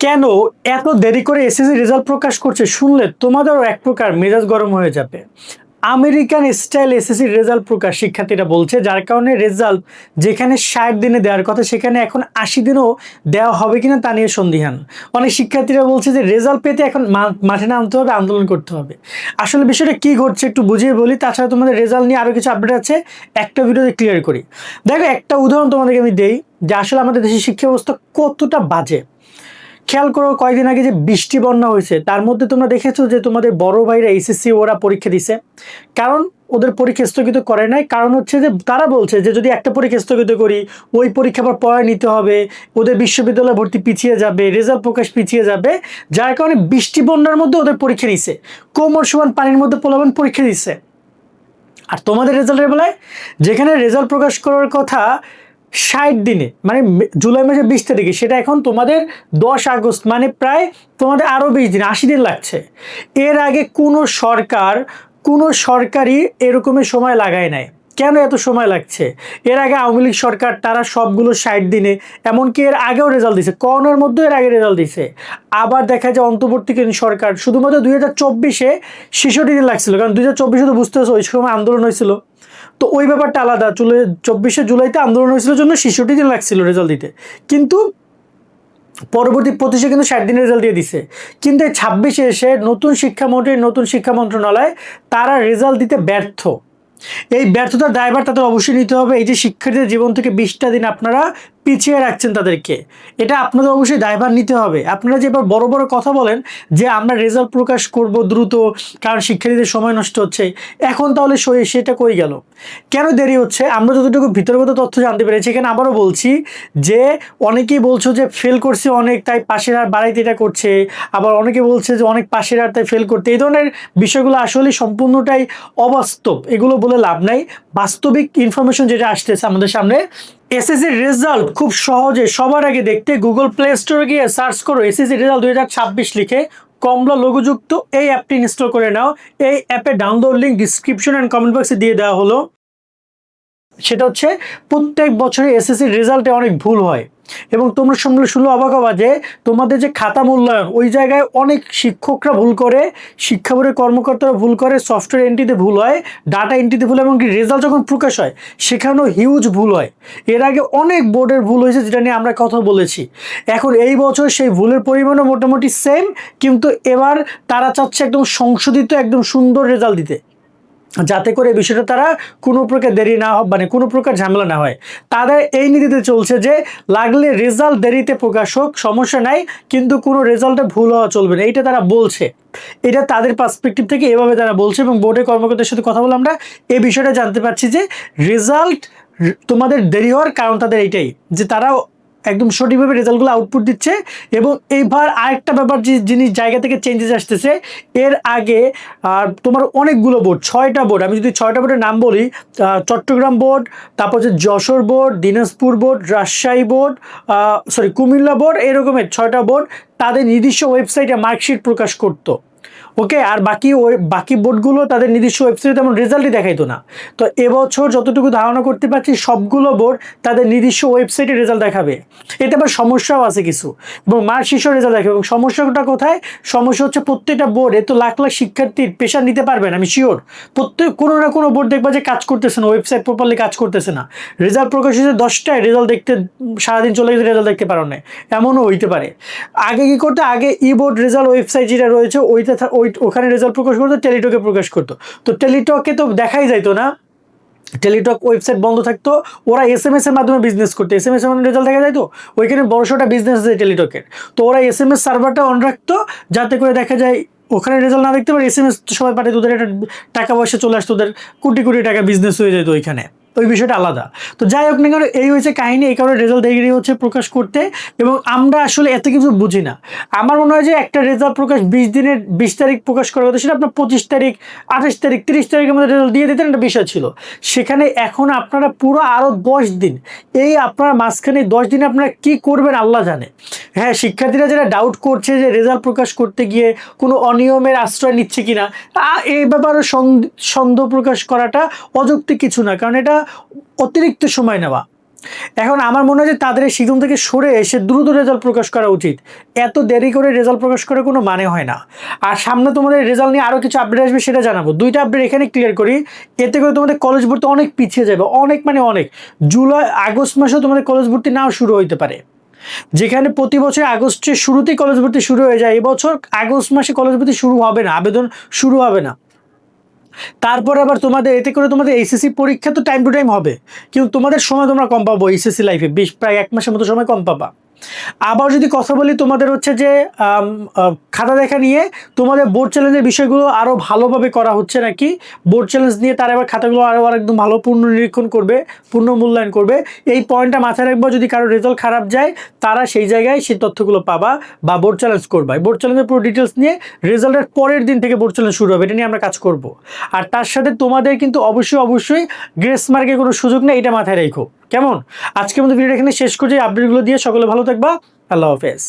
কেন এত দেরি করে এসএসসি রেজাল্ট প্রকাশ করছে শুনলে তোমাদেরও এক প্রকার মেজাজ গরম হয়ে যাবে। আমেরিকান স্টাইল এসএসসি রেজাল্ট প্রকাশ শিক্ষার্থীরা বলছে, যার কারণে রেজাল্ট যেখানে 60 দিনে দেওয়ার কথা সেখানে এখন 80 দিনেও দেওয়া হবে কিনা তা নিয়ে সন্দিহান। অনেক শিক্ষার্থীরা বলছে যে রেজাল্ট পেতে এখন মাঠে নামতে হবে, আন্দোলন করতে হবে। আসলে বিষয়টা কি ঘটছে একটু বুঝিয়ে বলি, তাছাড়া তোমাদের রেজাল্ট নিয়ে আরও কিছু আপডেট আছে, একটা ভিডিওতে ক্লিয়ার করি। দেখো, একটা উদাহরণ তোমাদেরকে আমি দেই যে আসলে আমাদের দেশের শিক্ষা ব্যবস্থা কতটা বাজে। খেয়াল করো, কয়েকদিন আগে যে বৃষ্টি বন্যা হয়েছে তার মধ্যে তোমরা দেখেছো যে তোমাদের বড় ভাইরা এসএসসি ওরা পরীক্ষা দিছে, কারণ ওদের পরীক্ষা স্থগিত করে নাই। কারণ হচ্ছে যে তারা বলছে যে যদি একটা পরীক্ষা স্থগিত করি ওই পরীক্ষা আবার পড়ায় নিতে হবে, ওদের বিশ্ববিদ্যালয় ভর্তি পিছিয়ে যাবে, রেজাল্ট প্রকাশ পিছিয়ে যাবে, যার কারণে বৃষ্টি বন্যার মধ্যে ওদের পরীক্ষা নিছে, কোমর সমান পানির মধ্যে পোলাপান পরীক্ষা দিচ্ছে। আর তোমাদের রেজাল্টের বেলায় যেখানে রেজাল্ট প্রকাশ করার কথা 60 দিনে, মানে জুলাই মাসের 20 তারিখে, সেটা এখন তোমাদের 10 আগস্ট, মানে প্রায় তোমাদের আরও 20 দিন, 80 দিন লাগছে। এর আগে কোনো সরকারই এরকমের সময় লাগায় নাই। কেন এত সময় লাগছে? এর আগে আওয়ামী লীগ সরকার তারা সবগুলো 60 দিনে, এমনকি এর আগেও রেজাল্ট দিছে, করোনার মধ্যেও এর আগে রেজাল্ট দিছে। আবার দেখা যায় অন্তর্বর্তীকালীন সরকার শুধুমাত্র 2024-এ 66 দিন লাগছিল, কারণ 2024 তো বুঝতে হচ্ছে ওই সময় আন্দোলন হয়েছিল, তো ওই ব্যাপারটা আলাদা। 24শে জুলাইতে আন্দোলন হয়েছিল জন্য 66 দিন লাগছিল রেজাল্ট দিতে, কিন্তু পরবর্তী 25-এ কিন্তু 60 দিনের রেজাল্ট দিয়ে দিছে। কিন্তু এই 26-এ এসে নতুন শিক্ষা মন্ত্রণালয় তারা রেজাল্ট দিতে ব্যর্থ। এই ব্যর্থতার দায়ভার তাদের অবশ্যই নিতে হবে। এই যে শিক্ষার্থীদের জীবন থেকে 20টা দিন আপনারা পিছিয়ে রাখছেন তাদেরকে, এটা আপনাদের অবশ্যই দায়ভার নিতে হবে। আপনারা যে এবার বড় বড় কথা বলেন যে আমরা রেজাল্ট প্রকাশ করব দ্রুত কারণ শিক্ষার্থীদের সময় নষ্ট হচ্ছে, এখন তাহলে সেটা কই গেল? কেন দেরি হচ্ছে? আমরা যতটুকু ভিতরগত তথ্য জানতে পেরেছি, এখানে আবারও বলছি যে অনেকেই বলছো যে ফেল করছে অনেক তাই পাশের আর বাড়াইতে এটা করছে, আবার অনেকে বলছে যে অনেক পাশের আর তাই ফেল করতে। এই ধরনের বিষয়গুলো আসলে সম্পূর্ণটাই অবাস্তব, এগুলো বলে লাভ নাই। বাস্তবিক ইনফরমেশন যেটা আসতেছে আমাদের সামনে, এসএসসির রেজাল্ট খুব সহজে সবার আগে দেখতে গুগল প্লে স্টোরে গিয়ে সার্চ করো এসএসসি রেজাল্ট 2026 লিখে, কমলা লোগোযুক্ত এই অ্যাপটি ইনস্টল করে নাও। এই অ্যাপে download link description and comment বক্সে দিয়ে দেওয়া হলো। সেটা হচ্ছে প্রত্যেক বছরে এসএসসির রেজাল্টে অনেক ভুল হয়, এবং তোমরা শুনলে অবাক হবা যে তোমাদের যে খাতা মূল্যায়ন ওই জায়গায় অনেক শিক্ষকরা ভুল করে, শিক্ষা বোর্ডের কর্মকর্তারা ভুল করে, সফটওয়্যার এন্ট্রিতে ভুল হয়, ডাটা এন্ট্রিতে ভুল হয়, এমনকি রেজাল্ট যখন প্রকাশ হয় সেখানেও হিউজ ভুল হয়। এর আগে অনেক বোর্ডের ভুল হয়েছে যেটা নিয়ে আমরা কথা বলেছি। এখন এই বছর সেই ভুলের পরিমাণও মোটামুটি সেম, কিন্তু এবার তারা চাচ্ছে একদম সংশোধিত একদম সুন্দর রেজাল্ট দিতে, যাতে করে বিষয়টা তারা কোনো প্রকার দেরি না হয়, মানে কোনো প্রকার ঝামেলা না হয়। তাদের এই নীতিতে চলছে যে লাগলে রেজাল্ট দেরিতে প্রকাশ হোক, সমস্যা নাই, কিন্তু কোনো রেজাল্টে ভুল হওয়া চলবে না, এইটা তারা বলছে। এটা তাদের পার্সপেক্টিভ থেকে এভাবে তারা বলছে, এবং বোর্ডের কর্মকর্তার সাথে কথা বলে আমরা এই বিষয়টা জানতে পারছি যে রেজাল্ট তোমাদের দেরি হওয়ার কারণ তাদের এইটাই, যে তারা একদম সঠিকভাবে রেজাল্টগুলো আউটপুট দিচ্ছে। এবং এইবার আরেকটা ব্যাপার, যে জিনিস জায়গা থেকে চেঞ্জেস আসতেছে, এর আগে তোমার অনেকগুলো বোর্ড, 6টা বোর্ড, আমি যদি 6টা বোর্ডের নাম বলি, চট্টগ্রাম বোর্ড, তারপর হচ্ছে Jessore board, Dinajpur board, Rajshahi board, Comilla board, এরকমের 6টা বোর্ড তাদের নিজস্ব ওয়েবসাইটে মার্কশিট প্রকাশ করতো। ওকে, আর বাকি বোর্ডগুলো তাদের নিজস্ব ওয়েবসাইটে তেমন রেজাল্টই দেখাইতো না। তো এবছর যতটুকু ধারণা করতে পারছি সবগুলো বোর্ড তাদের নিজস্ব ওয়েবসাইটে রেজাল্ট দেখাবে। এতে আবার সমস্যাও আছে কিছু, এবং মার্কশিটও রেজাল্ট দেখাবে। এবং সমস্যাটা কোথায়? সমস্যা হচ্ছে প্রত্যেকটা বোর্ড এত লাখ লাখ শিক্ষার্থীর প্রেশার নিতে পারবে না, আমি শিওর। কোনো না কোনো বোর্ড দেখবা যে কাজ করতেছে না, ওয়েবসাইট প্রপারলি কাজ করতেছে না, রেজাল্ট প্রকাশ হয়েছে 10টায়, রেজাল্ট দেখতে সারাদিন চলে গেছে, রেজাল্ট দেখতে পারো না, এমনও হইতে পারে। আগে কি করতে, আগে ই বোর্ড রেজাল্ট ওয়েবসাইট যেটা রয়েছে ওখানে রেজাল্ট প্রকাশ করতো, টেলিটকে প্রকাশ করতো। তো টেলিটকে তো দেখাই যাইতো না, টেলিটক ওয়েবসাইট বন্ধ থাকতো, ওরা এসএমএস এর মাধ্যমে বিজনেস করতো, এসএমএস এর মাধ্যমে রেজাল্ট দেখা যাইতো। ওইখানে বড়সড়টা বিজনেস আছে টেলিটকের, তো ওরা এসএমএস সার্ভারটা অন রাখতো, যাতে করে দেখা যায় ওখানে রেজাল্ট না দেখতে পারে, এসএমএস সবাই পাঠায়, তোদের একটা টাকা পয়সা চলে আসতো, ওদের কোটি কোটি টাকা বিজনেস হয়ে যেত ওইখানে। ওই বিষয়টা আলাদা। তো যাই হোক না কেন, এই হয়েছে কাহিনী, এই কারণে রেজাল্ট দেরি হচ্ছে প্রকাশ করতে, এবং আমরা আসলে এত কিছু বুঝি না। আমার মনে হয় যে একটা রেজাল্ট প্রকাশ 20 তারিখ প্রকাশ করার কথা, সেটা আপনার 25 তারিখ, 28 তারিখ, 30 তারিখের মধ্যে রেজাল্ট দিয়ে দিতেন, একটা বিষয় ছিল। সেখানে এখন আপনারা পুরো আরও 10 দিন, এই আপনার মাঝখানে 10 দিনে আপনারা কী করবেন আল্লাহ জানে। হ্যাঁ, শিক্ষার্থীরা যারা ডাউট করছে যে রেজাল্ট প্রকাশ করতে গিয়ে কোনো অনিয়মের আশ্রয় নিচ্ছে কিনা, এই ব্যাপারে সন্দেহ প্রকাশ করাটা অযৌক্তিক কিছু না, কারণ এটা অতিরিক্ত সময় নেওয়া। এখন আমার মনে হয় যে তাদের এই সিদ্ধান্ত থেকে সরে এসে দ্রুত রেজাল্ট প্রকাশ করা উচিত। এত দেরি করে রেজাল্ট প্রকাশ করার কোনো মানে হয় না। আর সামনে তোমাদের রেজাল্ট নিয়ে আরও কিছু আপডেট আসবে, সেটা জানাবো। 2টা আপডেট এখানে ক্লিয়ার করি, এতে করে তোমাদের কলেজ ভর্তি অনেক পিছিয়ে যাবে, অনেক মানে অনেক। জুলাই আগস্ট মাসেও তোমাদের কলেজ ভর্তি নাও শুরু হইতে পারে। যেখানে প্রতি বছর আগস্টের শুরুতেই কলেজ ভর্তি শুরু হয়ে যায়, এবছর আগস্ট মাসে কলেজ ভর্তি শুরু হবে না, আবেদন শুরু হবে না। তারপরে আবার তোমাদের এতে করে তোমাদের এইচএসসি পরীক্ষা তো টাইম টু টাইম হবে, কিন্তু তোমাদের সময় তোমরা কম পাবো এইচএসসি লাইফে, প্রায় 1 মাসের মতো সময় কম পাবা। আবার যদি কথা বলি তোমাদের হচ্ছে যে খাতা দেখা নিয়ে, তোমাদের বোর্ড চ্যালেঞ্জের বিষয়গুলো আরও ভালোভাবে করা হচ্ছে নাকি। বোর্ড চ্যালেঞ্জ নিয়ে তারা এবার খাতাগুলো আরও একদম ভালো পূর্ণ নিরীক্ষণ করবে, পূর্ণ মূল্যায়ন করবে। এই পয়েন্টটা মাথায় রাখবো, যদি কারো রেজাল্ট খারাপ যায় তারা সেই জায়গায় সেই তথ্যগুলো পাবা বা বোর্ড চ্যালেঞ্জ করবা। বোর্ড চ্যালেঞ্জের পুরো ডিটেলস নিয়ে রেজাল্টের পরের দিন থেকে বোর্ড চ্যালেঞ্জ শুরু হবে, এটা নিয়ে আমরা কাজ করব। আর তার সাথে তোমাদের কিন্তু অবশ্যই গ্রেস মার্কের কোনো সুযোগ নেই, এটা মাথায় রেখো। কেমন? আজকের মতো ভিডিওটা এখানে শেষ করছি। আপডেটগুলো দিয়ে সকলে ভালো থাকবা। আল্লাহ হাফেজ।